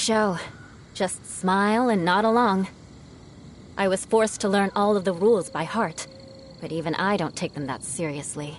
show. Just smile and nod along. I was forced to learn all of the rules by heart, but even I don't take them that seriously.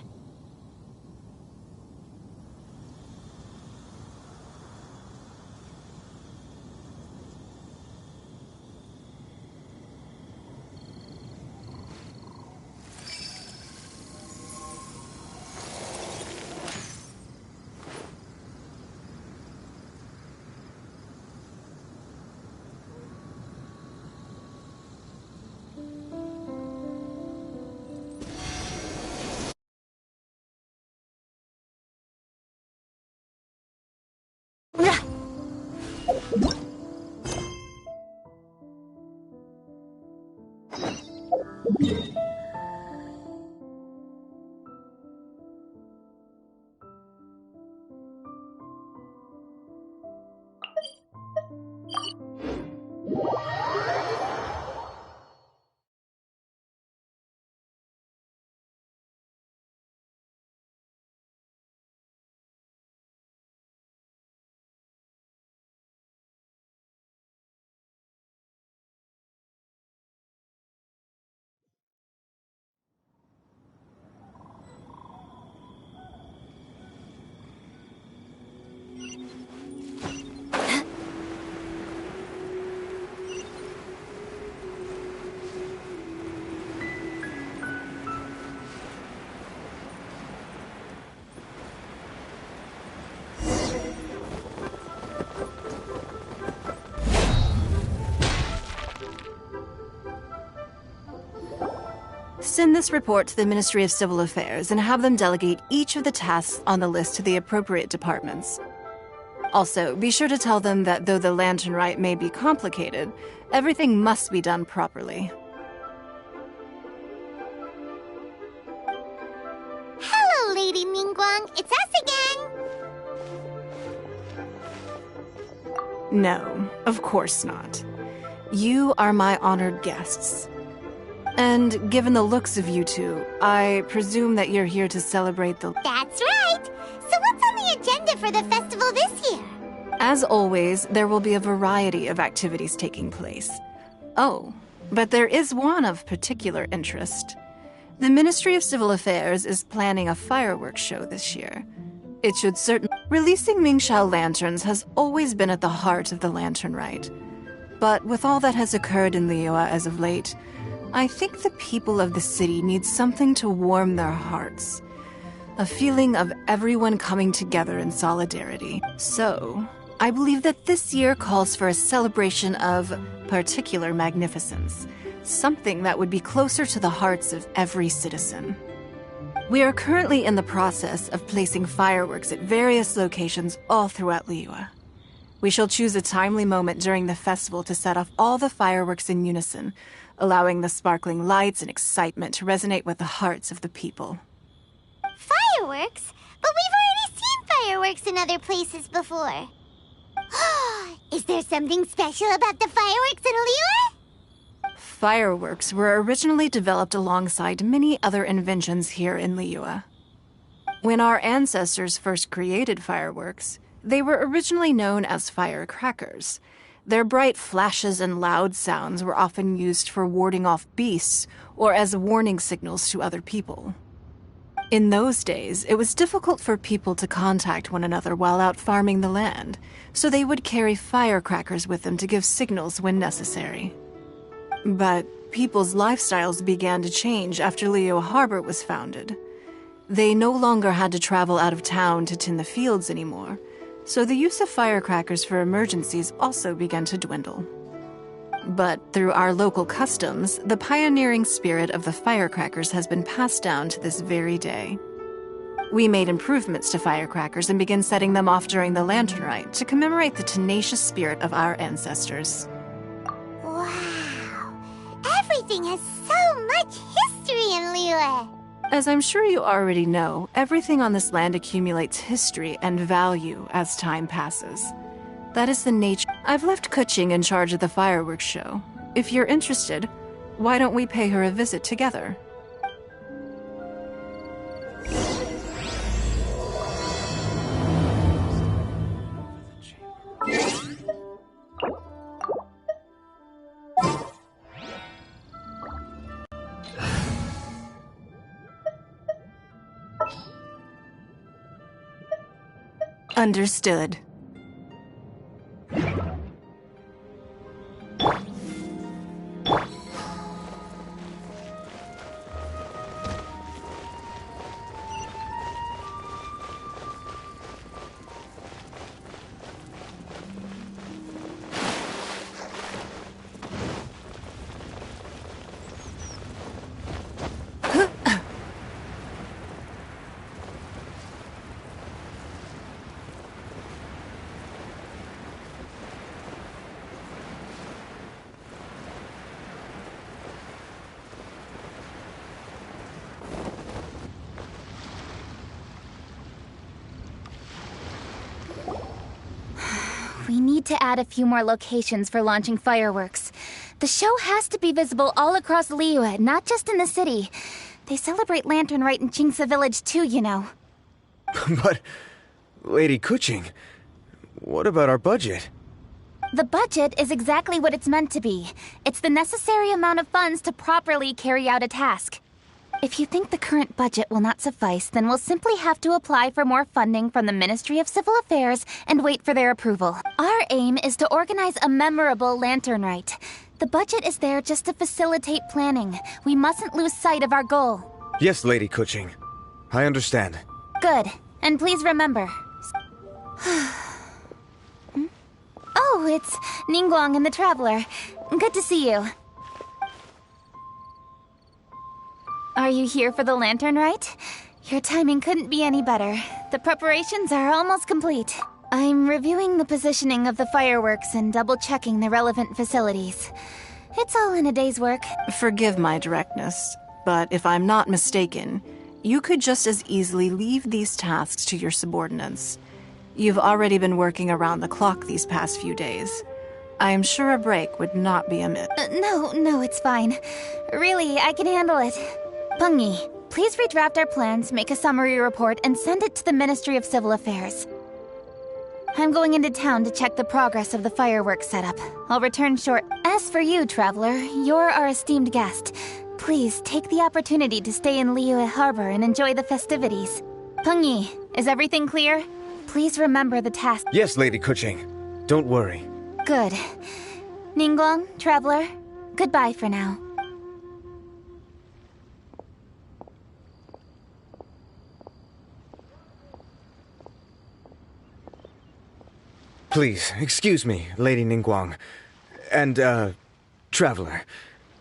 Send this report to the Ministry of Civil Affairs and have them delegate each of the tasks on the list to the appropriate departments. Also, be sure to tell them that though the lantern rite may be complicated, everything must be done properly. Hello, Lady Mingguang. It's us again. No, of course not. You are my honored guests. And given the looks of you two, I presume that you're here to celebrate the... That's right! So what's on the agenda for the festival this year? As always, there will be a variety of activities taking place. Oh, but there is one of particular interest. The Ministry of Civil Affairs is planning a fireworks show this year. It should certainly... Releasing Mingxiao lanterns has always been at the heart of the Lantern Rite. But with all that has occurred in Liyue as of late, I think the people of the city need something to warm their hearts. A feeling of everyone coming together in solidarity. So, I believe that this year calls for a celebration of particular magnificence. Something that would be closer to the hearts of every citizen. We are currently in the process of placing fireworks at various locations all throughout Liyue. We shall choose a timely moment during the festival to set off all the fireworks in unison, allowing the sparkling lights and excitement to resonate with the hearts of the people. Fireworks? But we've already seen fireworks in other places before. Is there something special about the fireworks in Liyue? Fireworks were originally developed alongside many other inventions here in Liyue. When our ancestors first created fireworks, they were originally known as firecrackers. Their bright flashes and loud sounds were often used for warding off beasts or as warning signals to other people. In those days, it was difficult for people to contact one another while out farming the land, so they would carry firecrackers with them to give signals when necessary. But people's lifestyles began to change after Liyue Harbor was founded. They no longer had to travel out of town to tend the fields anymore, so the use of firecrackers for emergencies also began to dwindle. But through our local customs, the pioneering spirit of the firecrackers has been passed down to this very day. We made improvements to firecrackers and began setting them off during the Lantern Rite to commemorate the tenacious spirit of our ancestors. Wow! Everything has so much history in Liyue! As I'm sure you already know, everything on this land accumulates history and value as time passes. That is the nature. I've left Kuching in charge of the fireworks show. If you're interested, why don't we pay her a visit together? Understood. We need to add a few more locations for launching fireworks. The show has to be visible all across Liyue, not just in the city. They celebrate Lantern Rite in Qingce Village too, you know. But, Lady Kuching, what about our budget? The budget is exactly what it's meant to be. It's the necessary amount of funds to properly carry out a task. If you think the current budget will not suffice, then we'll simply have to apply for more funding from the Ministry of Civil Affairs and wait for their approval. Our aim is to organize a memorable Lantern Rite. The budget is there just to facilitate planning. We mustn't lose sight of our goal. Yes, Lady Kuching. I understand. Good. And please remember... Oh, it's Ningguang and the Traveler. Good to see you. Are you here for the Lantern Rite? Your timing couldn't be any better. The preparations are almost complete. I'm reviewing the positioning of the fireworks and double-checking the relevant facilities. It's all in a day's work. Forgive my directness, but if I'm not mistaken, you could just as easily leave these tasks to your subordinates. You've already been working around the clock these past few days. I am sure a break would not be amiss. No, it's fine. Really, I can handle it. Pengyi, please redraft our plans, make a summary report, and send it to the Ministry of Civil Affairs. I'm going into town to check the progress of the fireworks setup. I'll return short. As for you, Traveler, you're our esteemed guest. Please take the opportunity to stay in Liyue Harbor and enjoy the festivities. Pengyi, is everything clear? Please remember the task. Yes, Lady Kuching. Don't worry. Good. Ningguang, Traveler, goodbye for now. Please, excuse me, Lady Ningguang. And, Traveler.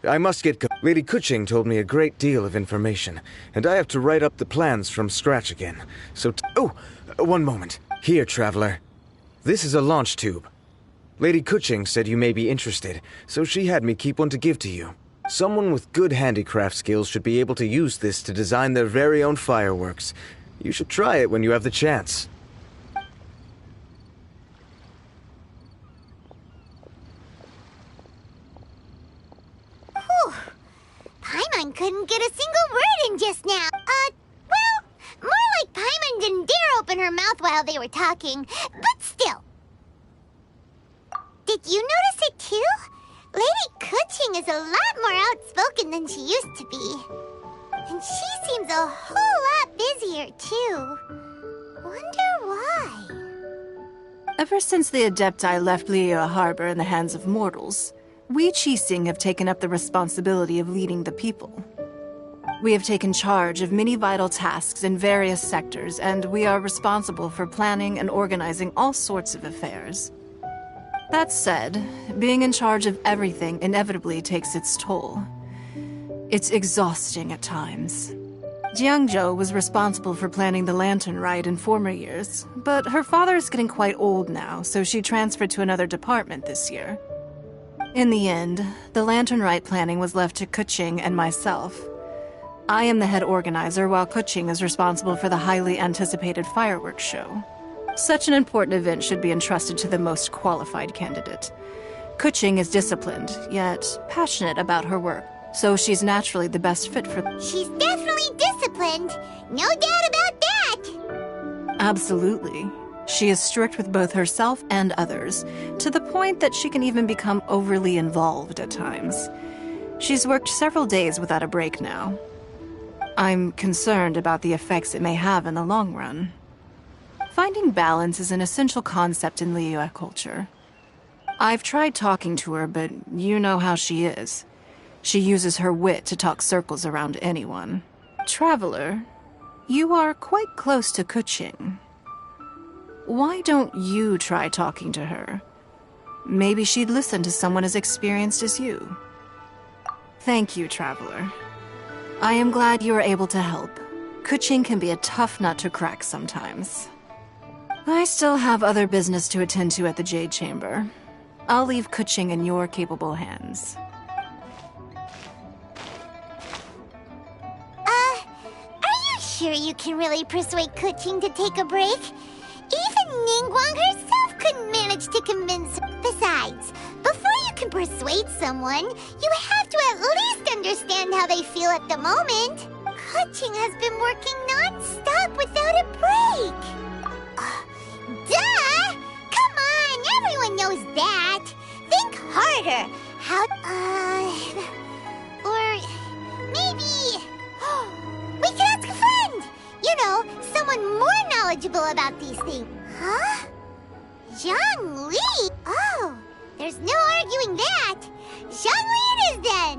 I must get go- Lady Kuching told me a great deal of information, and I have to write up the plans from scratch again. So oh, one moment. Here, Traveler. This is a launch tube. Lady Kuching said you may be interested, so she had me keep one to give to you. Someone with good handicraft skills should be able to use this to design their very own fireworks. You should try it when you have the chance. Paimon couldn't get a single word in just now. Well, more like Paimon didn't dare open her mouth while they were talking, but still. Did you notice it too? Lady Kuching is a lot more outspoken than she used to be. And she seems a whole lot busier too. Wonder why? Ever since the Adepti left Liyue Harbor in the hands of mortals, we Qixing have taken up the responsibility of leading the people. We have taken charge of many vital tasks in various sectors, and we are responsible for planning and organizing all sorts of affairs. That said, being in charge of everything inevitably takes its toll. It's exhausting at times. Jiangzhou was responsible for planning the Lantern Rite in former years, but her father is getting quite old now, so she transferred to another department this year. In the end, the Lantern Rite planning was left to Kuching and myself. I am the head organizer, while Kuching is responsible for the highly anticipated fireworks show. Such an important event should be entrusted to the most qualified candidate. Kuching is disciplined, yet passionate about her work, so she's naturally the best fit for... She's definitely disciplined. No doubt about that. Absolutely. She is strict with both herself and others, to the point that she can even become overly involved at times. She's worked several days without a break now. I'm concerned about the effects it may have in the long run. Finding balance is an essential concept in Liyue culture. I've tried talking to her, but you know how she is. She uses her wit to talk circles around anyone. Traveler, you are quite close to Kuching. Why don't you try talking to her? Maybe she'd listen to someone as experienced as you. Thank you, Traveler. I am glad you were able to help. Kuching can be a tough nut to crack sometimes. I still have other business to attend to at the Jade Chamber. I'll leave Kuching in your capable hands. Are you sure you can really persuade Kuching to take a break? Even Ningguang herself couldn't manage to convince her. Besides, before you can persuade someone, you have to at least understand how they feel at the moment. Kuching has been working non-stop without a break. Duh! Come on, everyone knows that. Think harder. How, or maybe we can ask a friend. You know, someone more knowledgeable about these things. Huh? Zhang Li? Oh, there's no arguing that. Zhang Li it is then.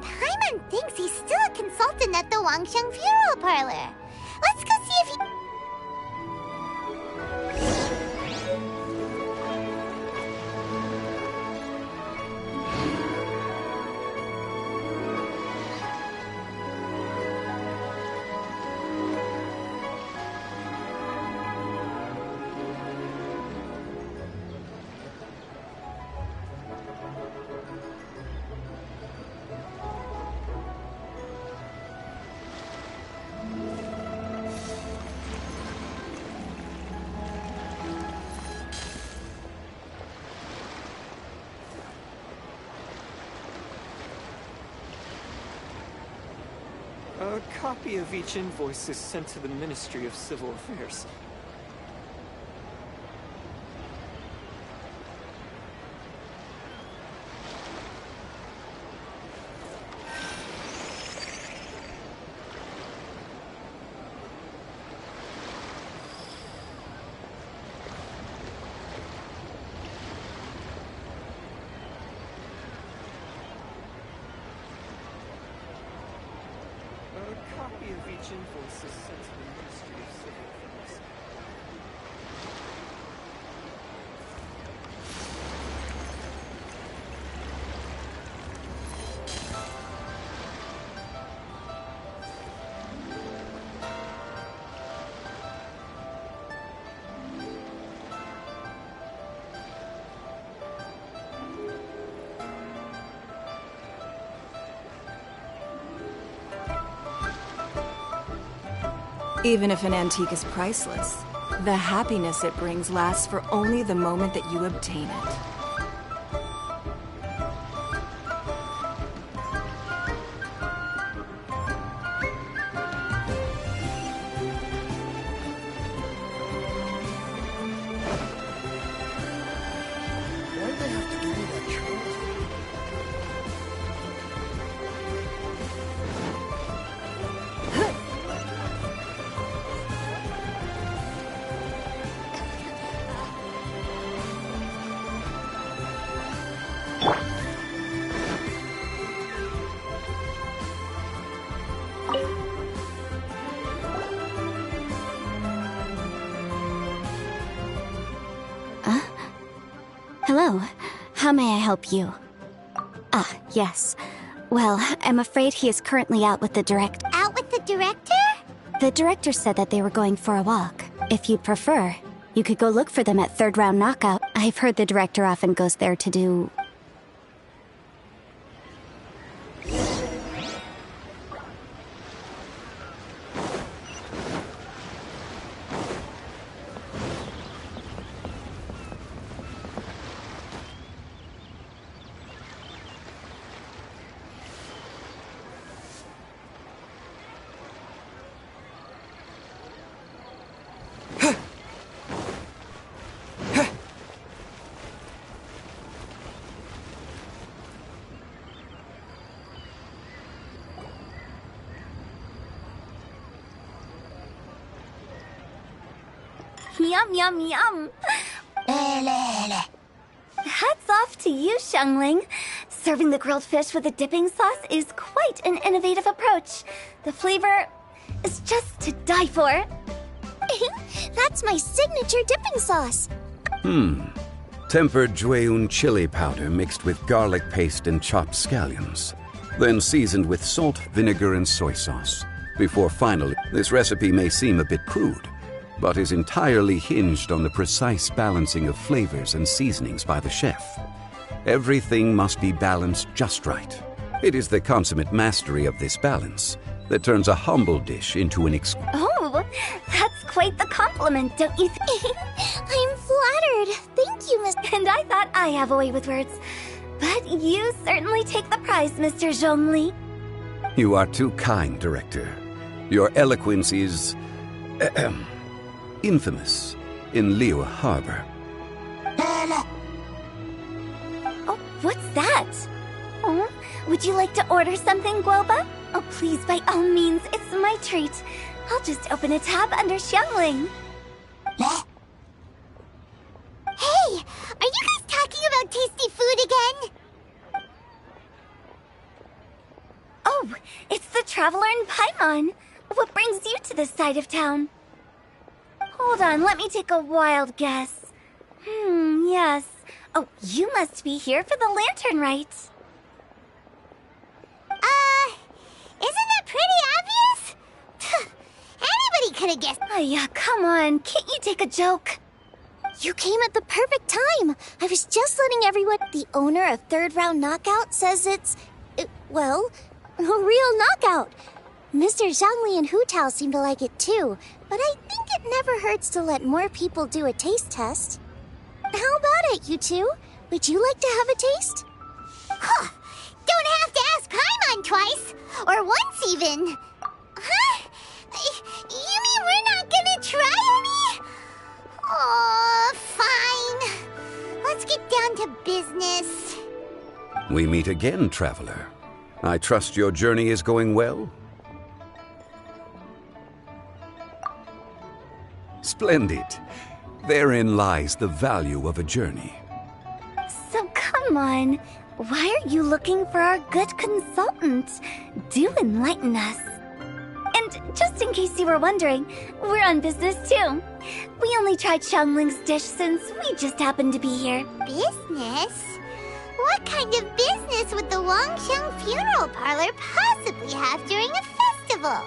Paimon thinks he's still a consultant at the Wangsheng Funeral Parlor. Let's go see if he... A copy of each invoice is sent to the Ministry of Civil Affairs. A copy of each invoice is sent to the Ministry of Civil Affairs. Even if an antique is priceless, the happiness it brings lasts for only the moment that you obtain it. Why'd they have to give me that choice? Hello. How may I help you? Ah, yes. Well, I'm afraid he is currently out with the director. Out with the director? The director said that they were going for a walk. If you'd prefer, you could go look for them at Third Round Knockout. I've heard the director often goes there to do... Yum, yum, yum. Hats off to you, Xiangling. Serving the grilled fish with a dipping sauce is quite an innovative approach. The flavor is just to die for. That's my signature dipping sauce. Tempered Jueyun chili powder mixed with garlic paste and chopped scallions, then seasoned with salt, vinegar, and soy sauce. Before finally, this recipe may seem a bit crude, but is entirely hinged on the precise balancing of flavors and seasonings by the chef. Everything must be balanced just right. It is the consummate mastery of this balance that turns a humble dish into an Oh, that's quite the compliment, don't you think? I'm flattered. Thank you, Miss. And I thought I have a way with words. But you certainly take the prize, Mr. Zhongli. You are too kind, Director. Your eloquence is infamous in Liyue Harbor. Oh, what's that? Oh, would you like to order something, Guoba? Oh, please, by all means, it's my treat. I'll just open a tab under Xiangling. Hey, are you guys talking about tasty food again? Oh, it's the Traveler in Paimon. What brings you to this side of town? Hold on, let me take a wild guess. Yes. Oh, you must be here for the lantern rite. Isn't that pretty obvious? Anybody could have guessed. Oh, yeah, come on. Can't you take a joke? You came at the perfect time. I was just letting everyone... The owner of Third Round Knockout says it's... well, a real knockout. Mr. Zhangli and Hu Tao seem to like it too, but I think it never hurts to let more people do a taste test. How about it, you two? Would you like to have a taste? Huh. Don't have to ask Paimon twice. Or once, even. Huh? You mean we're not gonna try any? Oh, fine. Let's get down to business. We meet again, Traveler. I trust your journey is going well? Splendid. Therein lies the value of a journey. So come on. Why are you looking for our good consultant? Do enlighten us. And just in case you were wondering, we're on business too. We only tried Xiangling's dish since we just happened to be here. Business? What kind of business would the Wangsheng Funeral Parlor possibly have during a festival?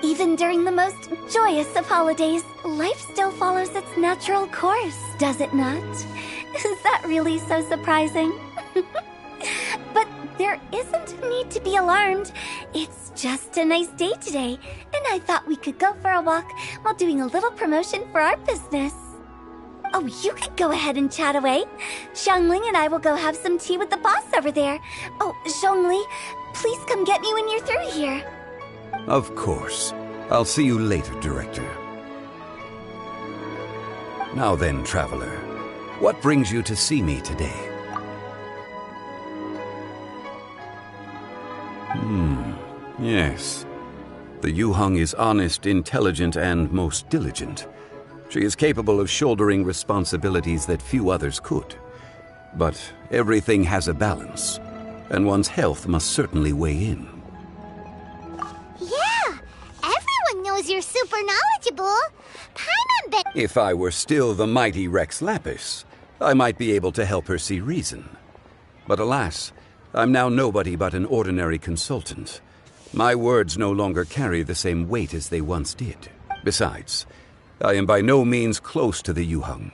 Even during the most joyous of holidays, life still follows its natural course, does it not? Is that really so surprising? But there isn't a need to be alarmed. It's just a nice day today, and I thought we could go for a walk while doing a little promotion for our business. Oh, you could go ahead and chat away. Xiangling and I will go have some tea with the boss over there. Oh, Zhongli, please come get me when you're through here. Of course. I'll see you later, Director. Now then, Traveler, what brings you to see me today? Yes. The Yuheng is honest, intelligent, and most diligent. She is capable of shouldering responsibilities that few others could. But everything has a balance, and one's health must certainly weigh in. Yeah, everyone knows you're super knowledgeable. Paimon bet... If I were still the mighty Rex Lapis, I might be able to help her see reason. But alas, I'm now nobody but an ordinary consultant. My words no longer carry the same weight as they once did. Besides, I am by no means close to the Yuheng.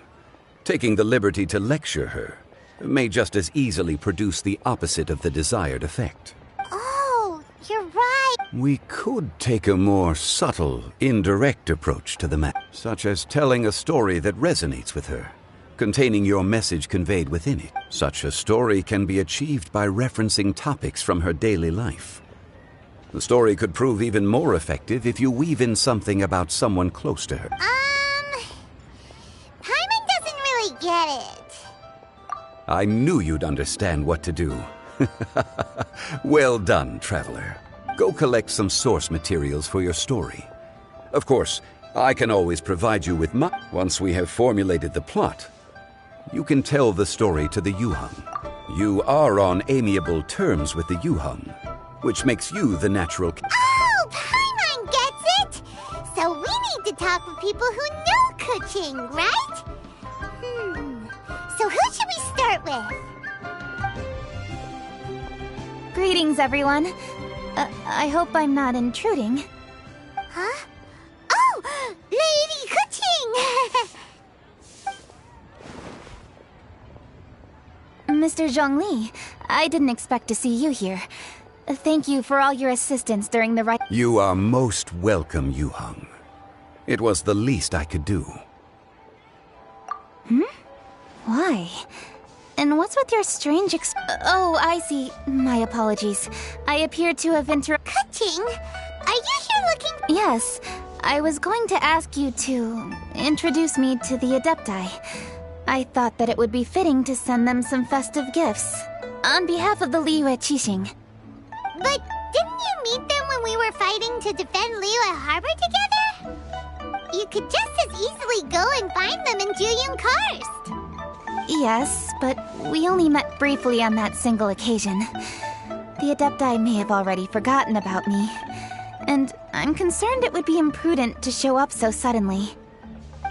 Taking the liberty to lecture her may just as easily produce the opposite of the desired effect. Oh, you're right. We could take a more subtle, indirect approach to the matter, such as telling a story that resonates with her, containing your message conveyed within it. Such a story can be achieved by referencing topics from her daily life. The story could prove even more effective if you weave in something about someone close to her. Paimon doesn't really get it. I knew you'd understand what to do. Well done, Traveler. Go collect some source materials for your story. Of course, I can always provide you with my... Once we have formulated the plot, you can tell the story to the Yuheng. You are on amiable terms with the Yuheng, which makes you the natural... Oh, Paimon gets it! So we need to talk with people who know Kuching, right? So who should we start with? Greetings, everyone. I hope I'm not intruding. Huh? Oh! Lady Kuching! Mr. Zhongli, I didn't expect to see you here. Thank you for all your assistance during the right... You are most welcome, Yuheng. It was the least I could do. Why? And what's with your strange Oh, I see. My apologies. I appear to have Kuching, are you here looking... Yes, I was going to ask you to introduce me to the Adepti. I thought that it would be fitting to send them some festive gifts. On behalf of the Liyue Qixing. But didn't you meet them when we were fighting to defend Liyue Harbor together? You could just as easily go and find them in Juyun Karst. Yes, but we only met briefly on that single occasion. The Adepti may have already forgotten about me. And I'm concerned it would be imprudent to show up so suddenly.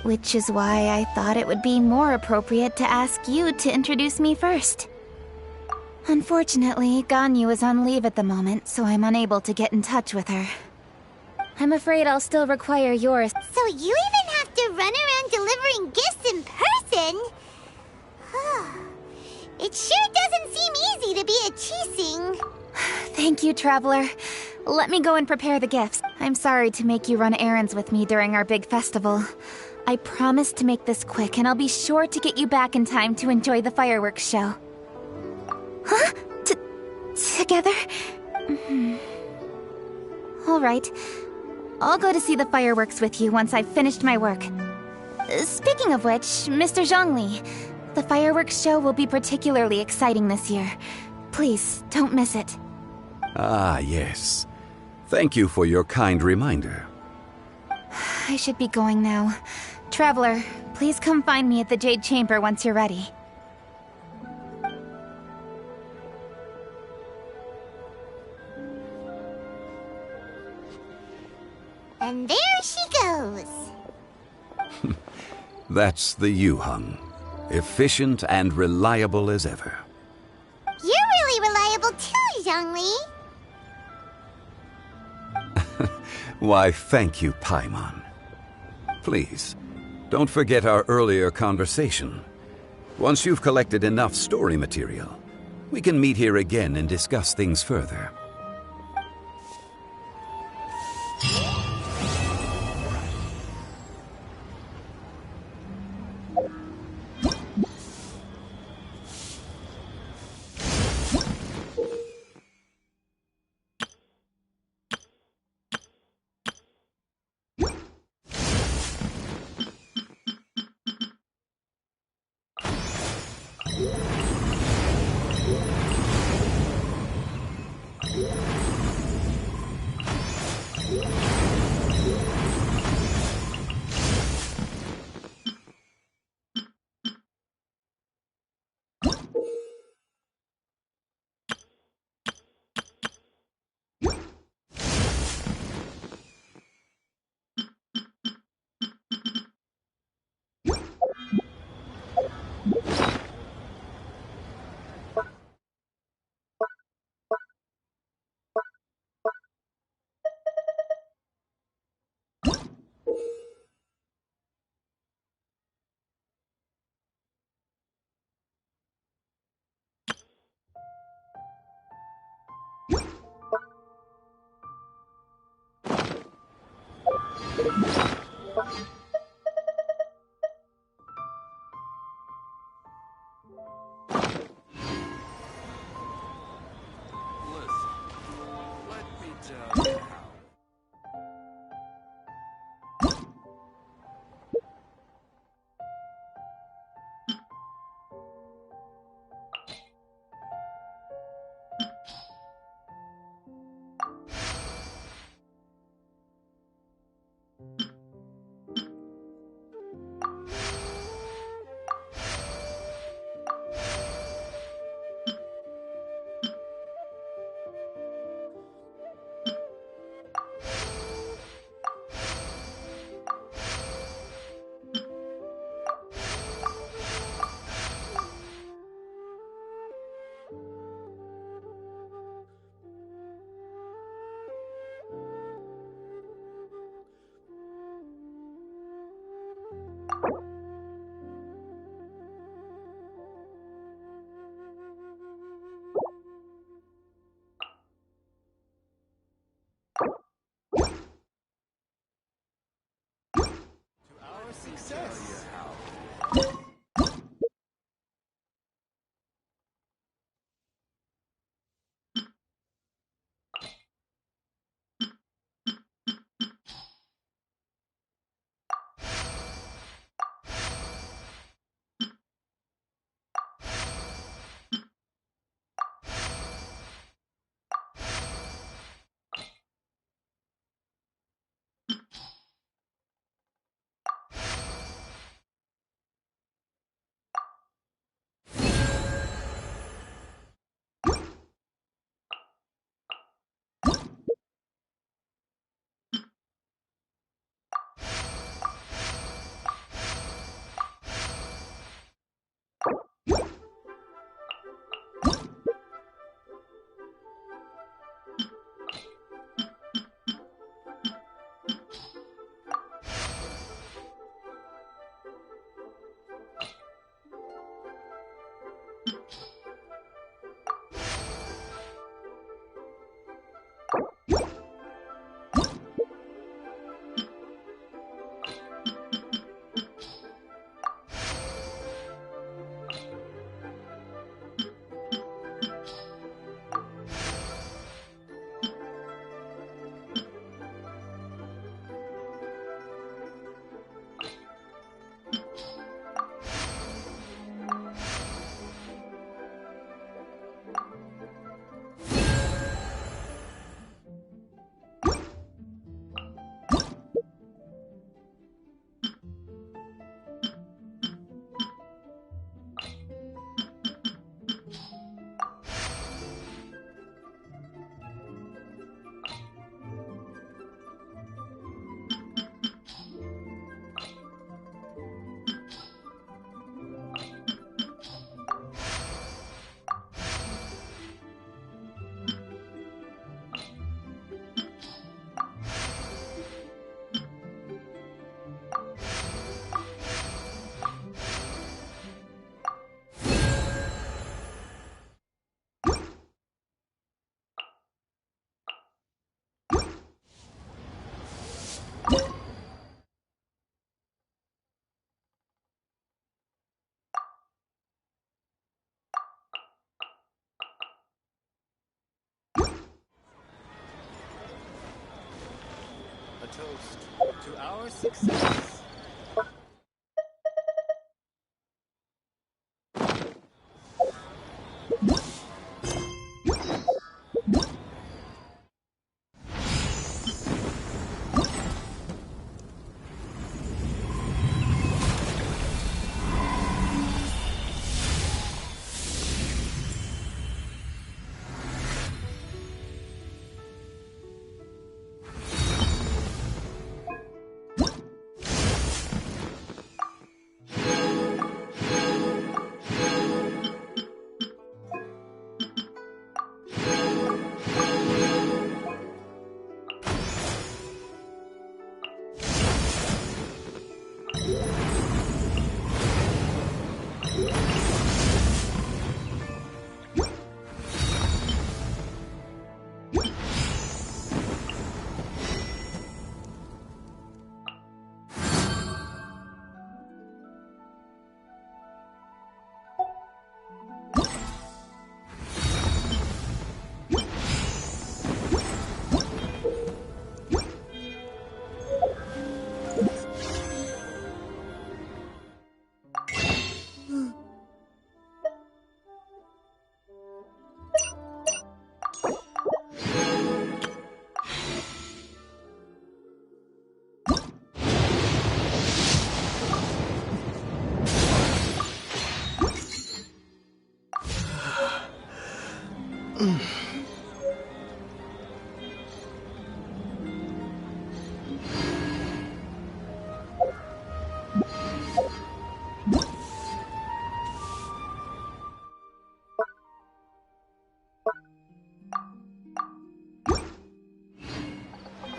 Which is why I thought it would be more appropriate to ask you to introduce me first. Unfortunately, Ganyu is on leave at the moment, so I'm unable to get in touch with her. I'm afraid I'll still require yours. So you even have to run around delivering gifts in person? It sure doesn't seem easy to be a Qixing. Thank you, Traveler. Let me go and prepare the gifts. I'm sorry to make you run errands with me during our big festival. I promise to make this quick, and I'll be sure to get you back in time to enjoy the fireworks show. Huh? Together? All right. I'll go to see the fireworks with you once I've finished my work. Speaking of which, Mr. Zhongli, the fireworks show will be particularly exciting this year. Please, don't miss it. Ah, yes. Thank you for your kind reminder. I should be going now. Traveler, please come find me at the Jade Chamber once you're ready. And there she goes. That's the Yuheng. Efficient and reliable as ever. You're really reliable too, Zhongli. Why, thank you, Paimon. Please, don't forget our earlier conversation. Once you've collected enough story material, we can meet here again and discuss things further. toast to our success.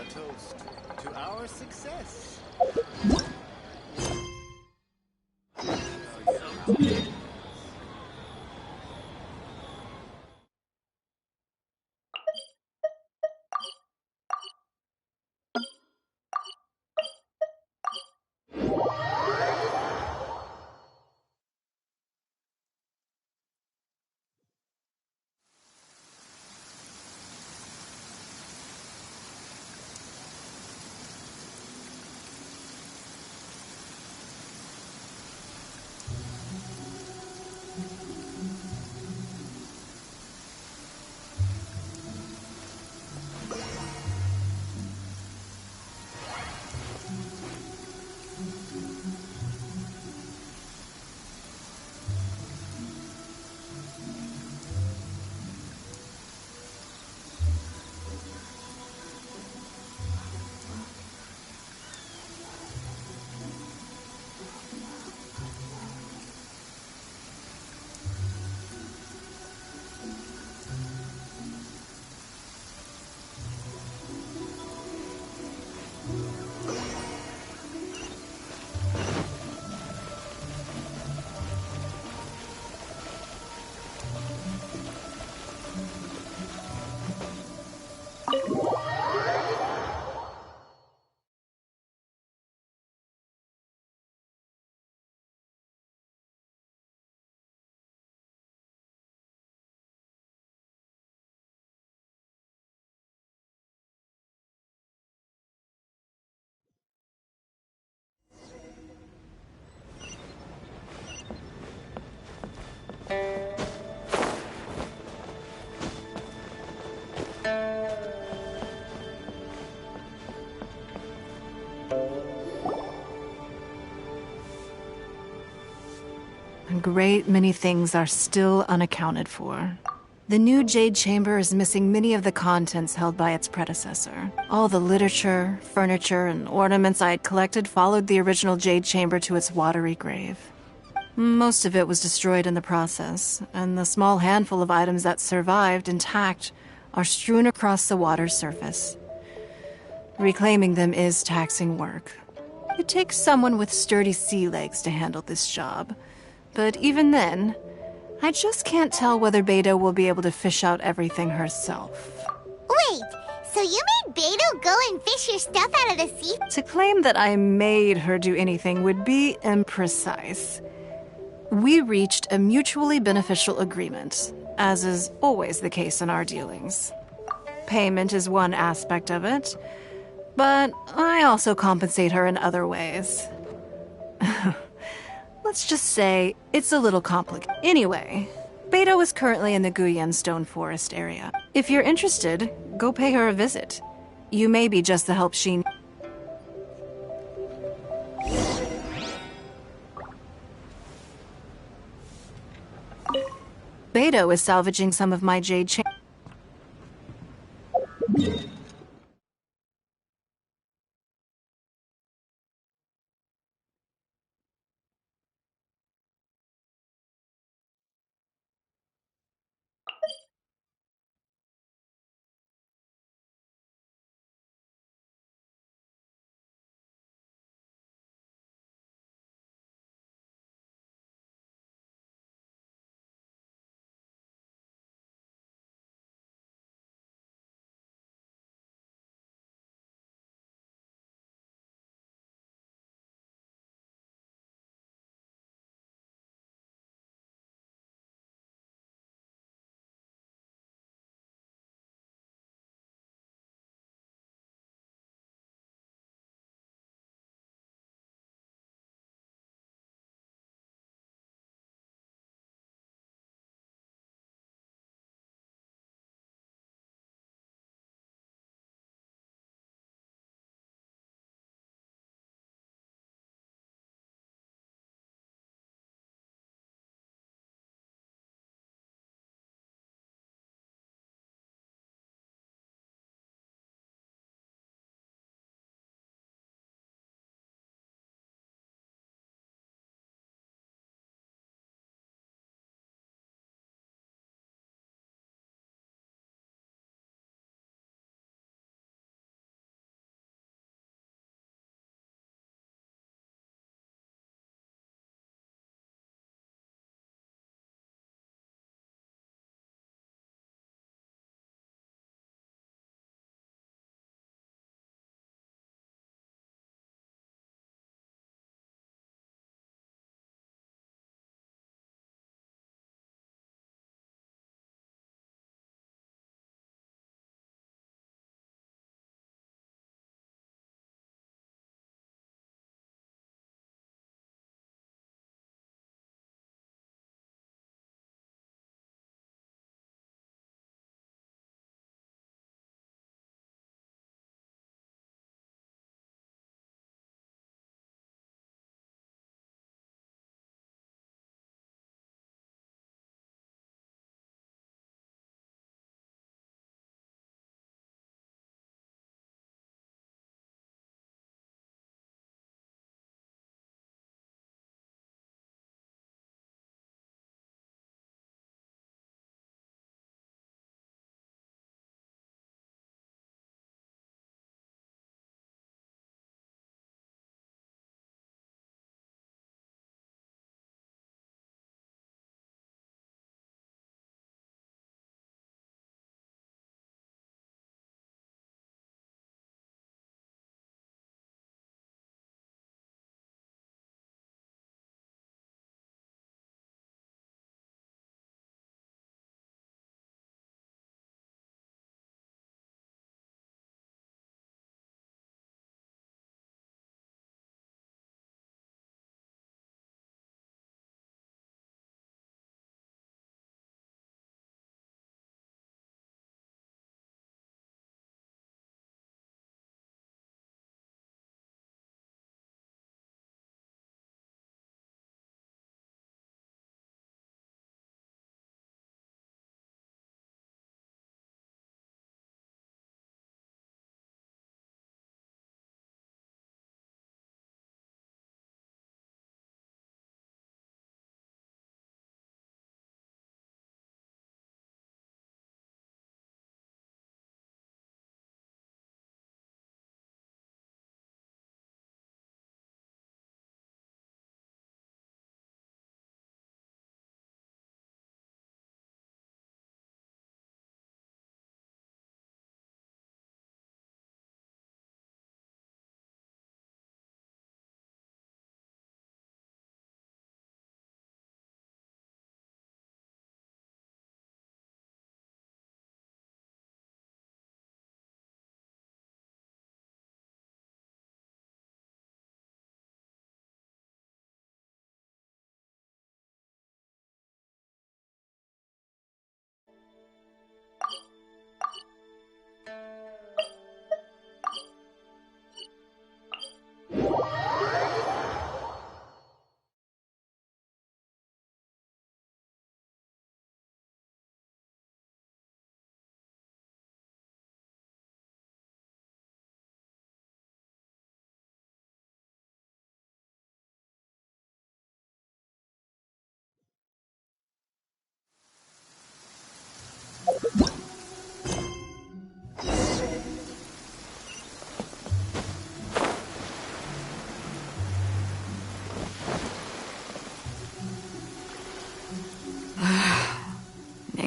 A toast to our success. A great many things are still unaccounted for. The new Jade Chamber is missing many of the contents held by its predecessor. All the literature, furniture, and ornaments I had collected followed the original Jade Chamber to its watery grave. Most of it was destroyed in the process, and the small handful of items that survived intact are strewn across the water's surface. Reclaiming them is taxing work. It takes someone with sturdy sea legs to handle this job. But even then, I just can't tell whether Beto will be able to fish out everything herself. Wait, so you made Beto go and fish your stuff out of the sea? To claim that I made her do anything would be imprecise. We reached a mutually beneficial agreement, as is always the case in our dealings. Payment is one aspect of it, But I also compensate her in other ways. Let's just say it's a little complicated. Anyway, Beto is currently in the Guyan Stone Forest area. If you're interested, go pay her a visit. You may be just the help she... Beto is salvaging some of my jade chain.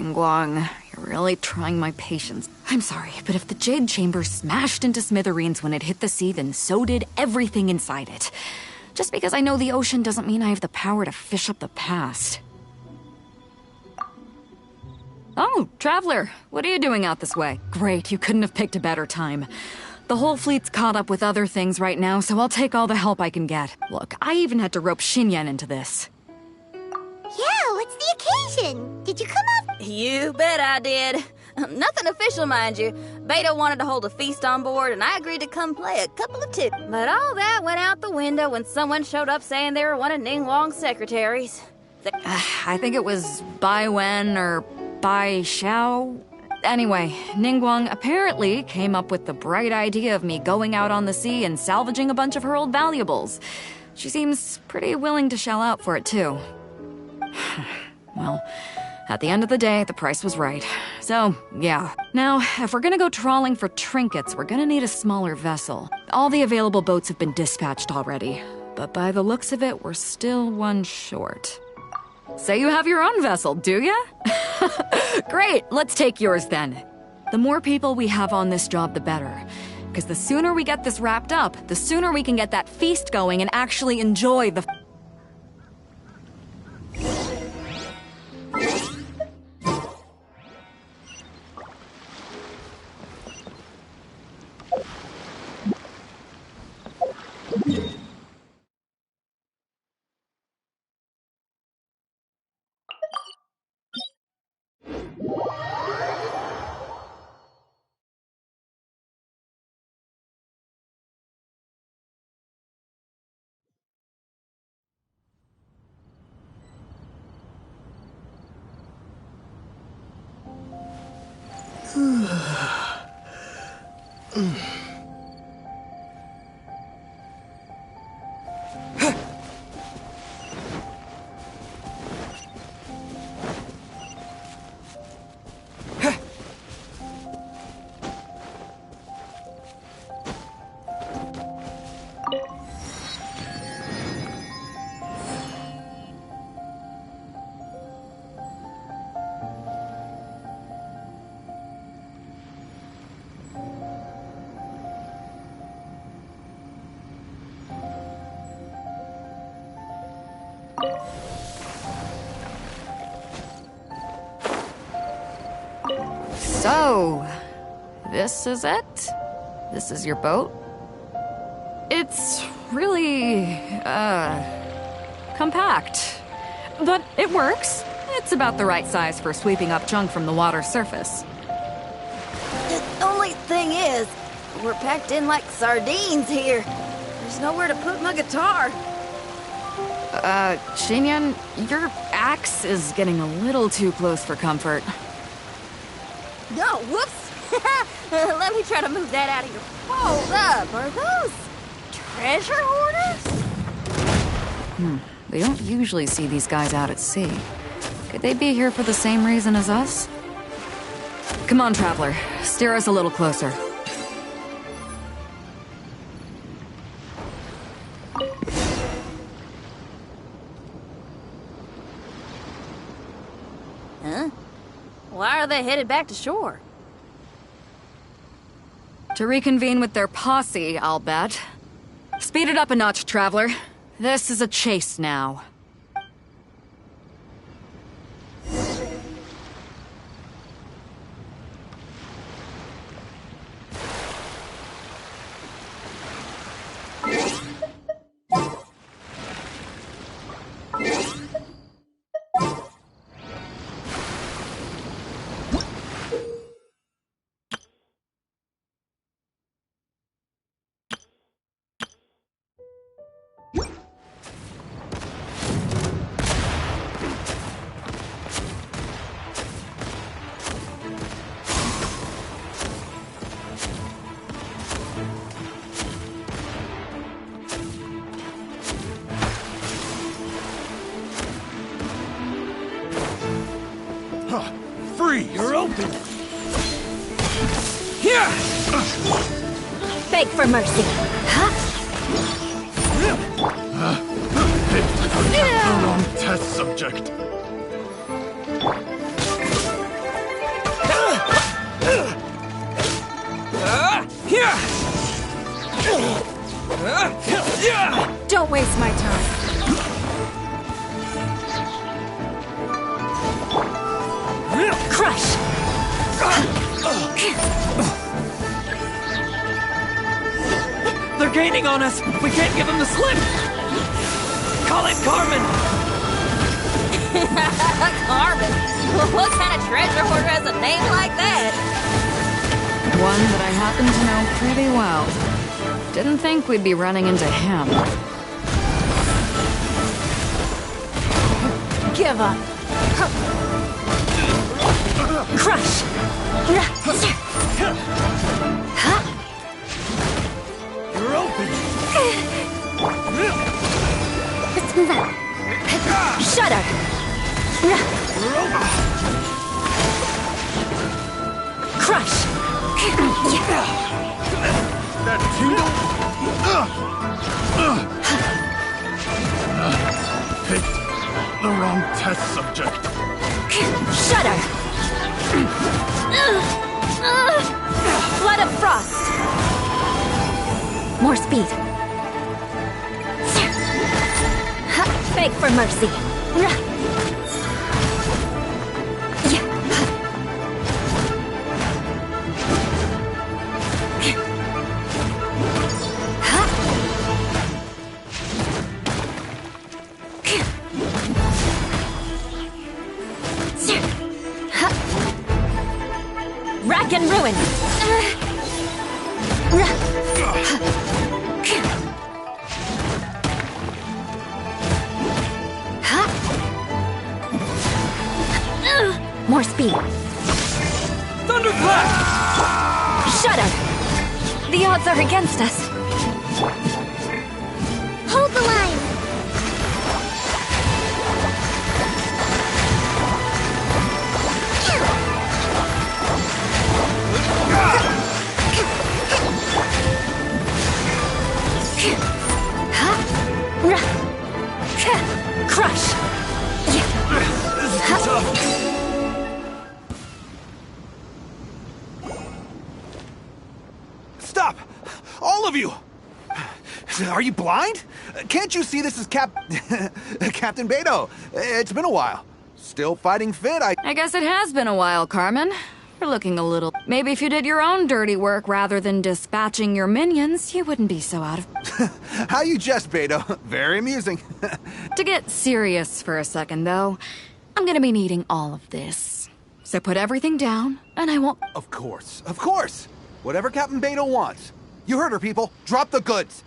Ningguang, you're really trying my patience. I'm sorry, but if the Jade Chamber smashed into smithereens when it hit the sea, then so did everything inside it. Just because I know the ocean doesn't mean I have the power to fish up the past. Oh, Traveler, what are you doing out this way? Great, you couldn't have picked a better time. The whole fleet's caught up with other things right now, so I'll take all the help I can get. Look, I even had to rope Xinyan into this. Yeah, what's the occasion? Did you come up? You bet I did. Nothing official, mind you. Beta wanted to hold a feast on board, and I agreed to come play a couple of tunes. But all that went out the window when someone showed up saying they were one of Ningguang's secretaries. I think it was Bai Wen or Bai Xiao. Anyway, Ningguang apparently came up with the bright idea of me going out on the sea and salvaging a bunch of her old valuables. She seems pretty willing to shell out for it, too. Well, at the end of the day, the price was right. So, yeah. Now, if we're gonna go trawling for trinkets, we're gonna need a smaller vessel. All the available boats have been dispatched already, but by the looks of it, we're still one short. Say you have your own vessel, do ya? Great, let's take yours then. The more people we have on this job, the better. Because the sooner we get this wrapped up, the sooner we can get that feast going and actually enjoy the... So, this is it? This is your boat? It's really, compact. But it works. It's about the right size for sweeping up junk from the water's surface. The only thing is, we're packed in like sardines here. There's nowhere to put my guitar. Xinyan, your axe is getting a little too close for comfort. No, whoops! Let me try to move that out of your... Hold up, are those treasure hoarders? We don't usually see these guys out at sea. Could they be here for the same reason as us? Come on, Traveler. Steer us a little closer. Huh? Why are they headed back to shore? To reconvene with their posse, I'll bet. Speed it up a notch, Traveler. This is a chase now. Free! You're open! Here! Beg for mercy. The wrong test subject. waste my time. Crush! They're gaining on us! We can't give them the slip! Call it Carmen! Carmen? What kind of treasure hoarder has a name like that? One that I happen to know pretty well. Didn't think we'd be running into him. Give up. Crush! You're open! Let's move out. Shudder! You're open! Crush! That tingle? Picked the wrong test subject. Shudder! Flood of frost! More speed. Beg for mercy. Rack and ruin! More speed. Thunderclap! Shudder! The odds are against us. Hold the line. Crush! This is tough. Stop! All of you! Are you blind? Can't you see this is Captain Beto? It's been a while. Still fighting fit, I guess it has been a while, Carmen. You're looking a little... Maybe if you did your own dirty work rather than dispatching your minions, you wouldn't be so out of... How you jest, Beto. Very amusing. To get serious for a second, though, I'm gonna be needing all of this. So put everything down, and I won't... Of course, of course. Whatever Captain Beto wants. You heard her, people. Drop the goods.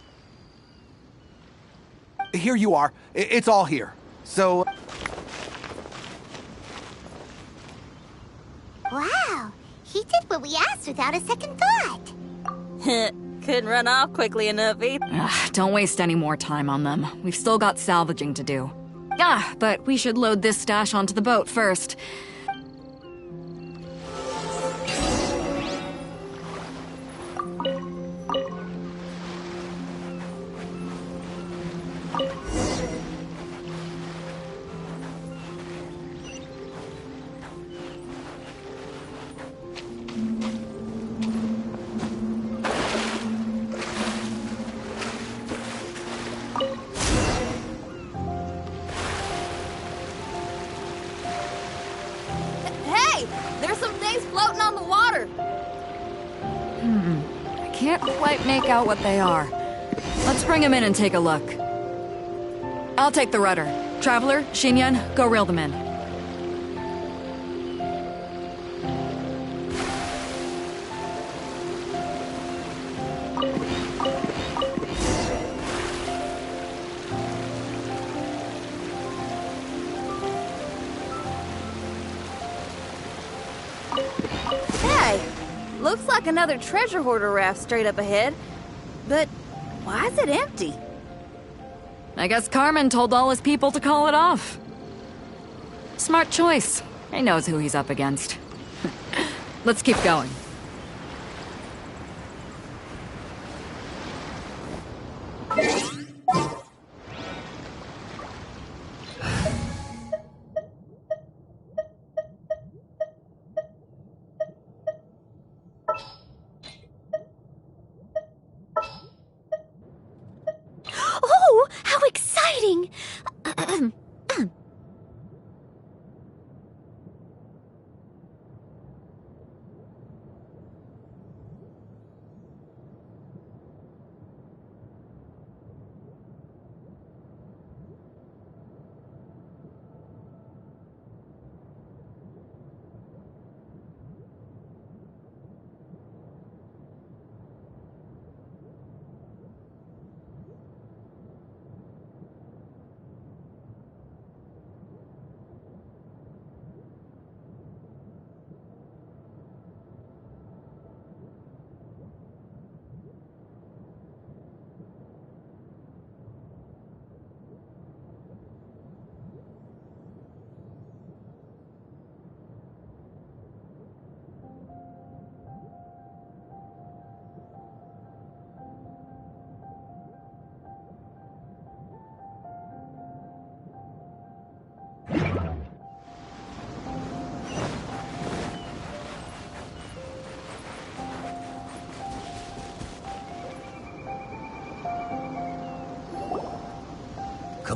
Here you are. It's all here. So... Wow, he did what we asked without a second thought. Couldn't run off quickly enough either. Don't waste any more time on them. We've still got salvaging to do. But we should load this stash onto the boat first. Hey! There's some things floating on the water! I can't quite make out what they are. Let's bring them in and take a look. I'll take the rudder. Traveler, Xinyan, go reel them in. Hey! Looks like another treasure hoarder raft straight up ahead. But why is it empty? I guess Carmen told all his people to call it off. Smart choice. He knows who he's up against. Let's keep going. Oh, how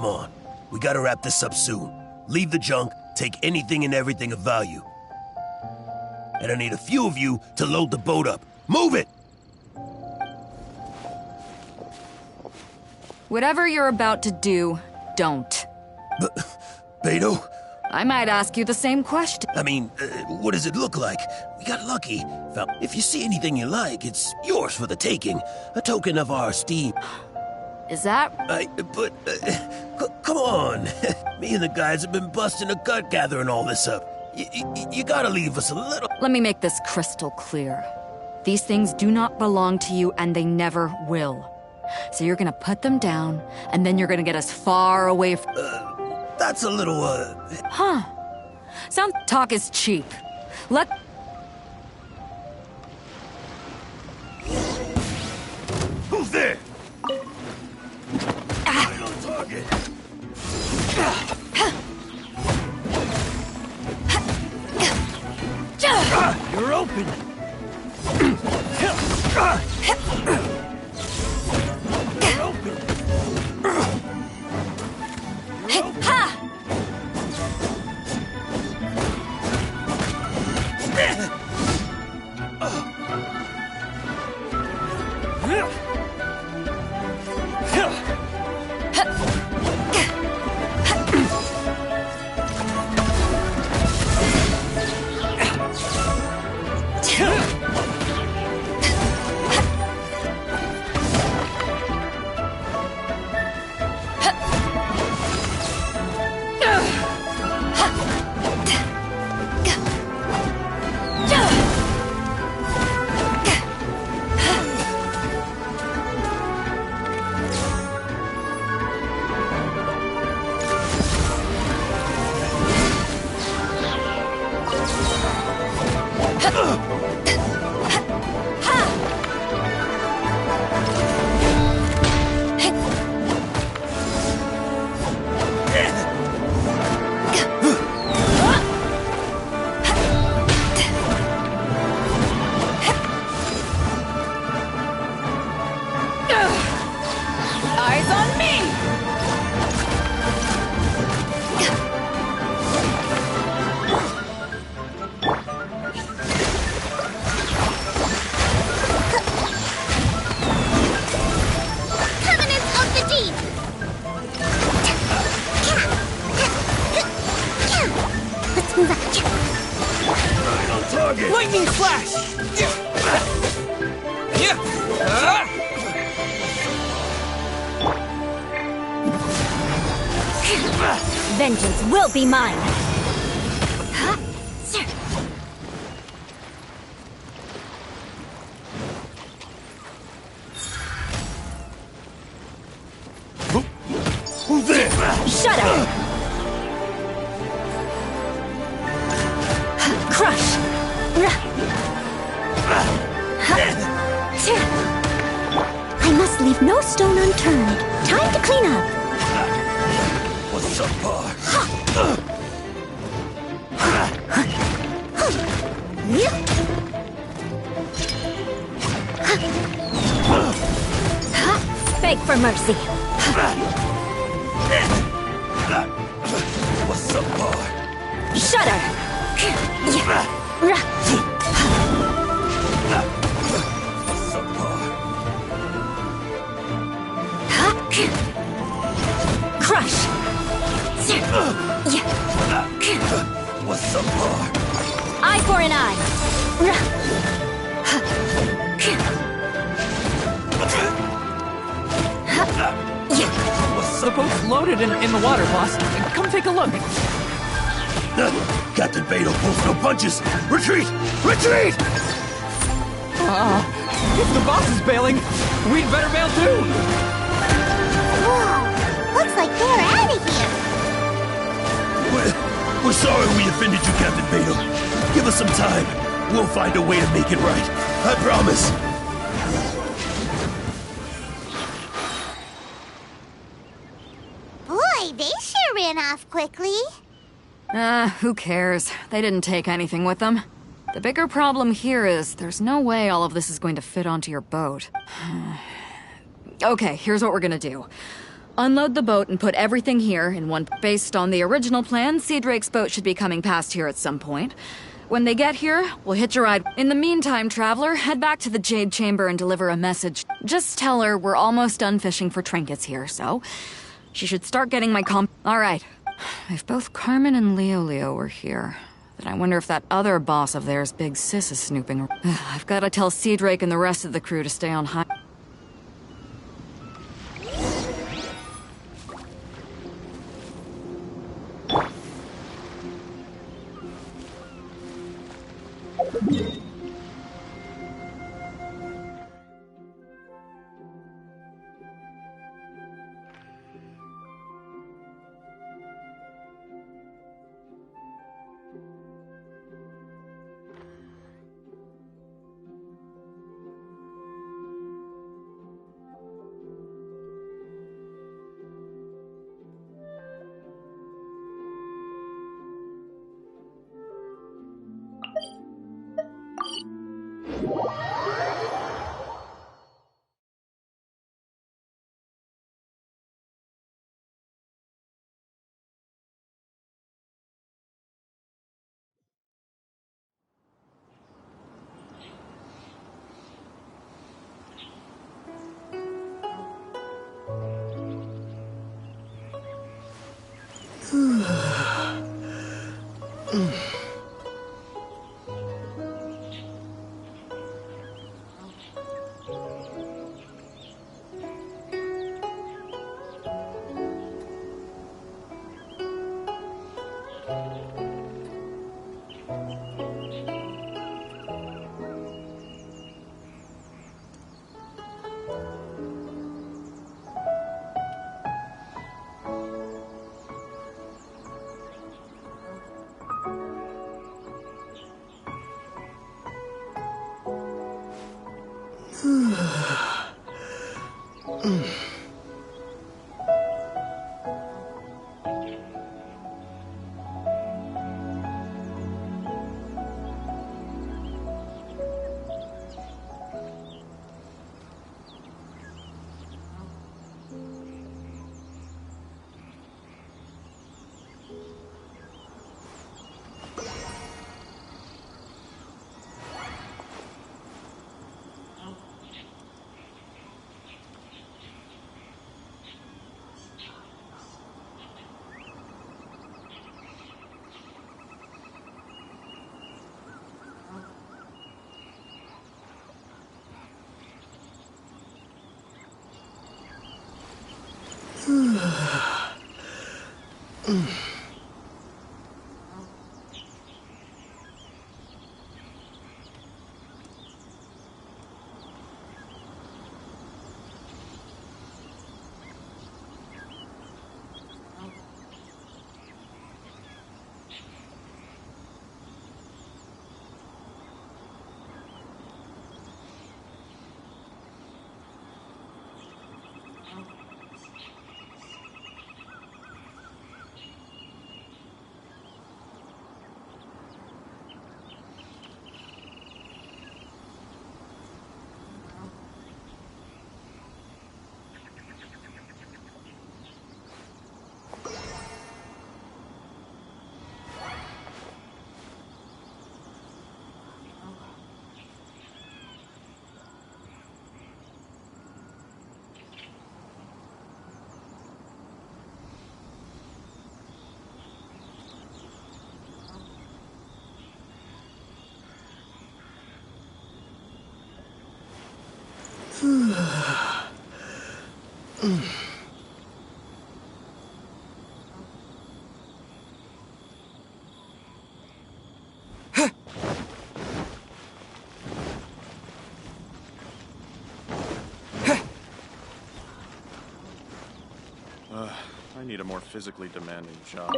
Come on. We gotta wrap this up soon. Leave the junk, take anything and everything of value. And I need a few of you to load the boat up. Move it! Whatever you're about to do, don't. Beto? I might ask you the same question. I mean, what does it look like? We got lucky. If you see anything you like, it's yours for the taking. A token of our esteem. Is that... come on. Me and the guys have been busting a gut gathering all this up. You gotta leave us a little... Let me make this crystal clear. These things do not belong to you, and they never will. So you're gonna put them down, and then you're gonna get as far away from... That's a little, Huh. Some talk is cheap. Let... Who's there? Right on target. You're open. Lightning flash! Vengeance will be mine! Who's there? Shut up! Crush! I must leave no stone unturned. Time to clean up. What's up, bar? Beg for mercy. What's up, bar? Shudder! Crush! What's up, bar? Eye for an eye! The boat's loaded in the water, boss. Come take a look. Captain Beto pulls no punches! Retreat! Retreat! If the boss is bailing, we'd better bail too! Whoa! Looks like they're out of here! We're sorry we offended you, Captain Beto. Give us some time. We'll find a way to make it right. I promise. Boy, they sure ran off quickly. Who cares? They didn't take anything with them. The bigger problem here is there's no way all of this is going to fit onto your boat. Okay, here's what we're gonna do. Unload the boat and put everything here in one. Based on the original plan, Sea Drake's boat should be coming past here at some point. When they get here, we'll hitch a ride. In the meantime, Traveler, head back to the Jade Chamber and deliver a message. Just tell her we're almost done fishing for trinkets here, so she should start getting my Alright. If both Carmen and Leo were here, then I wonder if that other boss of theirs, Big Sis, is snooping. I've got to tell Sea Drake and the rest of the crew to stay on high. I need a more physically demanding job.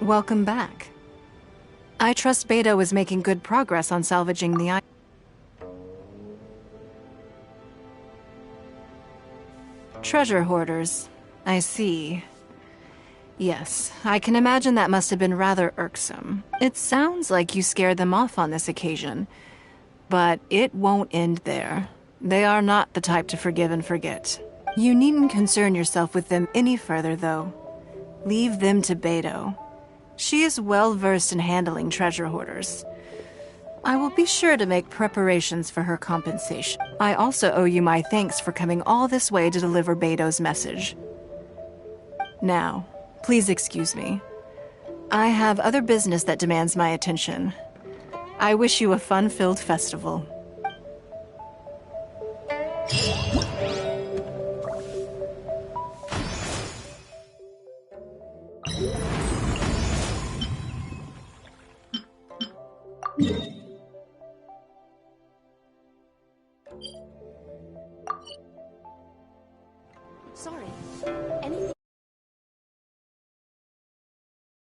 Welcome back. I trust Beto is making good progress on salvaging the island. Treasure hoarders. I see. Yes, I can imagine that must have been rather irksome. It sounds like you scared them off on this occasion, but it won't end there. They are not the type to forgive and forget. You needn't concern yourself with them any further, though. Leave them to Beto. She is well versed in handling treasure hoarders. I will be sure to make preparations for her compensation. I also owe you my thanks for coming all this way to deliver Beto's message. Now, please excuse me. I have other business that demands my attention. I wish you a fun-filled festival. Sorry. Anything?